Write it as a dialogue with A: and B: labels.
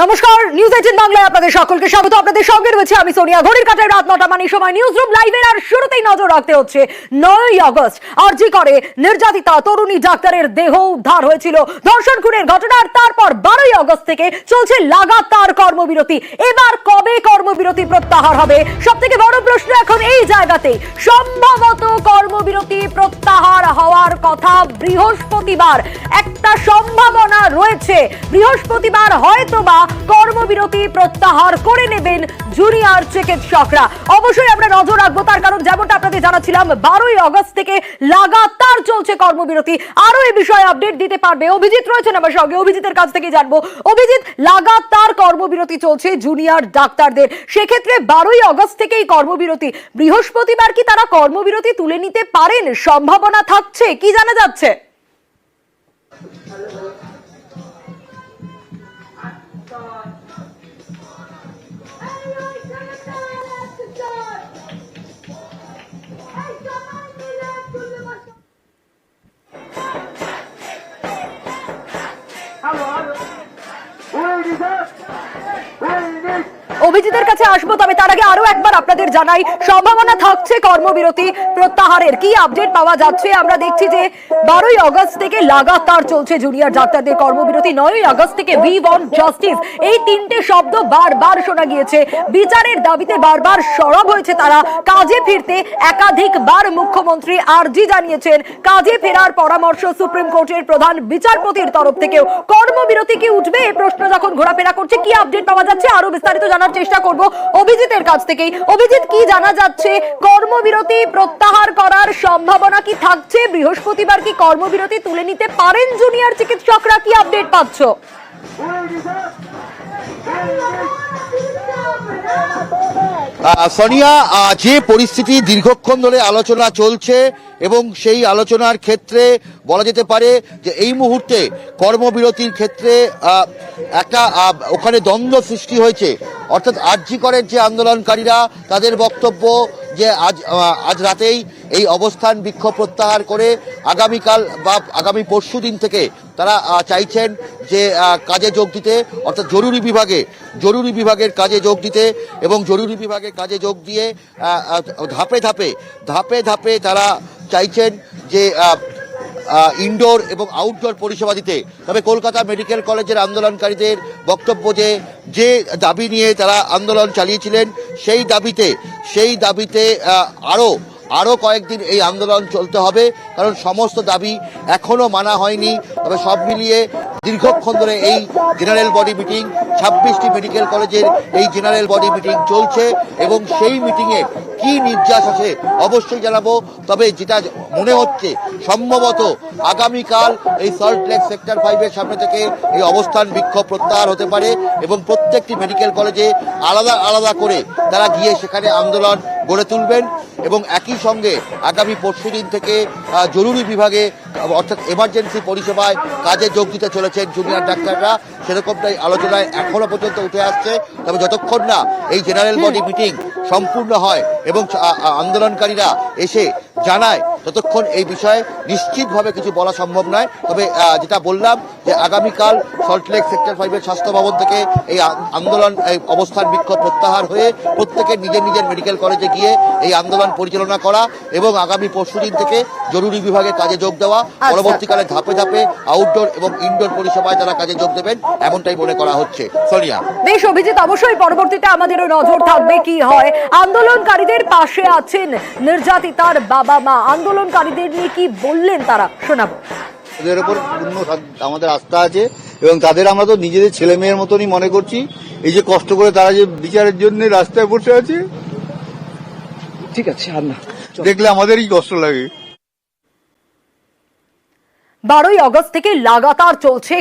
A: নমস্কার, নিউজ 18 বাংলায় আপনাদের সকলকে স্বাগত। আপনাদের সঙ্গে রয়েছে আমি সোনিয়া। ঘড়ির কাঁটায় রাত 9টা মানে সময় নিউজ রুম লাইভের। আর শুরুতেই নজর রাখতে হচ্ছে 9ই আগস্ট আরজি করে নির্যাতিতা তরুণী ডাক্তারের দেহ উদ্ধার হয়েছিল ধর্ষণ খুনের ঘটনার। তারপর 12ই আগস্ট থেকে চলছে লাগাতার কর্মবিরতি। এবার কবে কর্মবিরতি প্রত্যাহার হবে? সবথেকে বড় প্রশ্ন এখন এই জায়গাতে। সম্ভবত কর্মবিরতি প্রত্যাহার হওয়ার কথা বৃহস্পতিবার। একটা সম্ভাবনা রয়েছে বৃহস্পতিবার হয়তোবা কর্মবিরতি প্রত্যাহার করে নেবেন জুনিয়র চিকিৎসকরা। অবশ্যই আমরা নজর রাখবো, তার কারণ যেমনটা আপনাদের জানাচ্ছিলাম 12ই আগস্ট থেকে লাগাতার চলছে কর্মবিরতি। আরো এই বিষয়ে আপডেট দিতে পারবে অভিজিৎ রয়েছেন আমার সঙ্গে। অভিজিতের কাছ থেকে জানবো। অভিজিৎ, লাগাতার কর্মবিরতি চলছে জুনিয়র ডাক্তারদের, সেক্ষেত্রে 12ই আগস্ট থেকেই কর্মবিরতি। বৃহস্পতিবার কি তারা কর্মবিরতি তুলে নিতে পারেন? সম্ভাবনা থাকছে, কি জানা যাচ্ছে? অভিজিতের কাছে আসবো, তবে তার আগে আরো একবার আপনাদের জানাই সম্ভাবনা থাকছে কর্মবিরতি প্রত্যাহারের। কি আপডেট পাওয়া যাচ্ছে? আমরা দেখছি যে 12ই আগস্ট থেকে লাগাতার চলছে জুনিয়র ডাক্তারদের কর্মবিরতি। 9ই আগস্ট থেকে উই ওয়ান্ট জাস্টিস, এই তিনটে শব্দ বারবার শোনা গিয়েছে। বিচারের দাবিতে বারবার সরব হয়েছে তারা। কাজে ফিরতে একাধিকবার মুখ্যমন্ত্রী আরজি জানিয়েছেন। কাজে ফেরার পরামর্শ সুপ্রিম কোর্টের প্রধান বিচারপতির তরফ থেকেও। কর্মবিরতি কি উঠবে এই প্রশ্ন যখন ঘোরাফেরা করছে, কি আপডেট পাওয়া যাচ্ছে আরো বিস্তারিত জানার চেষ্টা করব অভিজিতের কাছ থেকেই। অভিজিৎ, কি জানা যাচ্ছে? কর্মবিরতি প্রত্যাহার করার সম্ভাবনা কি থাকছে? বৃহস্পতিবার কি কর্মবিরতি তুলে নিতে পারেন জুনিয়র চিকিৎসকরা? কি আপডেট পাচ্ছ?
B: সোনিয়া, যে পরিস্থিতি দীর্ঘক্ষণ ধরে আলোচনা চলছে এবং সেই আলোচনার ক্ষেত্রে বলা যেতে পারে যে এই মুহূর্তে কর্মবিরতির ক্ষেত্রে একটা ওখানে দ্বন্দ্ব সৃষ্টি হয়েছে। অর্থাৎ আরজি করের যে আন্দোলনকারীরা, তাদের বক্তব্য যে আজ রাতেই এই অবস্থান বিক্ষোভ প্রত্যাহার করে আগামীকাল বা আগামী পরশু দিন থেকে তারা চাইছেন যে কাজে যোগ দিতে, অর্থাৎ জরুরি বিভাগের কাজে যোগ দিতে এবং জরুরি বিভাগের কাজে যোগ দিয়ে ধাপে ধাপে তারা চাইছেন যে ইনডোর এবং আউটডোর পরিষেবা দিতে। তবে কলকাতা মেডিকেল কলেজের আন্দোলনকারীদের বক্তব্য যে দাবি নিয়ে তারা আন্দোলন চালিয়েছিলেন, সেই দাবিতে আরও কয়েকদিন এই আন্দোলন চলতে হবে, কারণ সমস্ত দাবি এখনো মানা হয়নি। তবে সব মিলিয়ে দীর্ঘক্ষণ ধরে এই জেনারেল বডি মিটিং, 26টি মেডিকেল কলেজের এই জেনারেল বডি মিটিং চলছে এবং সেই মিটিংয়ে কি নির্যাস আছে অবশ্যই জানাবো। তবে যেটা মনে হচ্ছে সম্ভবত আগামীকাল এই সল্টলেক সেক্টর 5-এর সামনে থেকে এই অবস্থান বিক্ষোভ প্রত্যাহার হতে পারে এবং প্রত্যেকটি মেডিকেল কলেজে আলাদা আলাদা করে তারা গিয়ে সেখানে আন্দোলন গড়ে তুলবেন এবং একই সঙ্গে আগামী পরশু দিন থেকে জরুরি বিভাগে অর্থাৎ এমার্জেন্সি পরিষেবায় কাজে যোগ দিতে চলেছেন জুনিয়র ডাক্তাররা। সেরকমটাই আলোচনায় এখনো পর্যন্ত উঠে আসছে। তবে যতক্ষণ না এই জেনারেল বডি মিটিং সম্পূর্ণ হয় এবং আন্দোলনকারীরা এসে জানায়, ততক্ষণ এই বিষয়ে নিশ্চিতভাবে কিছু বলা সম্ভব নয়। তবে যেটা বললাম যে আগামীকাল সল্টলেক সেক্টর 5-এর স্বাস্থ্য ভবন থেকে এই আন্দোলন অবস্থান বিক্ষোভ প্রত্যাহার হয়ে প্রত্যেকের নিজের মেডিকেল কলেজে গিয়ে এই আন্দোলন পরিচালনা করা এবং আগামী পরশুদিন থেকে জরুরি বিভাগে কাজে যোগ দেওয়া। পরবর্তীকালে ধাপে ধাপে আউটডোর এবং ইনডোর পরিষেবায় তারা কাজে যোগ দেবেন, এমনটাই মনে করা হচ্ছে। সোনিয়া,
A: বেশ অভিজিৎ, অবশ্যই পরবর্তীতে আমাদেরও নজর থাকবে কি হয়। আন্দোলনকারীদের পাশে আছেন নির্যাতিতার বাবা মা। আন্দোলনকারীদের নিয়ে কি বললেন তারা, শোনাবো।
C: ওদের উপর পূর্ণ আমাদের আস্থা আছে এবং তাদের আমরা তো নিজেদের ছেলে মেয়ের মতনই মনে করছি। এই যে কষ্ট করে তারা যে বিচারের জন্য রাস্তায় বসে আছে, ঠিক আছে, আর না দেখলে আমাদেরই কষ্ট লাগে।
A: 12ই আগস্ট থেকে লাগাতার চলছে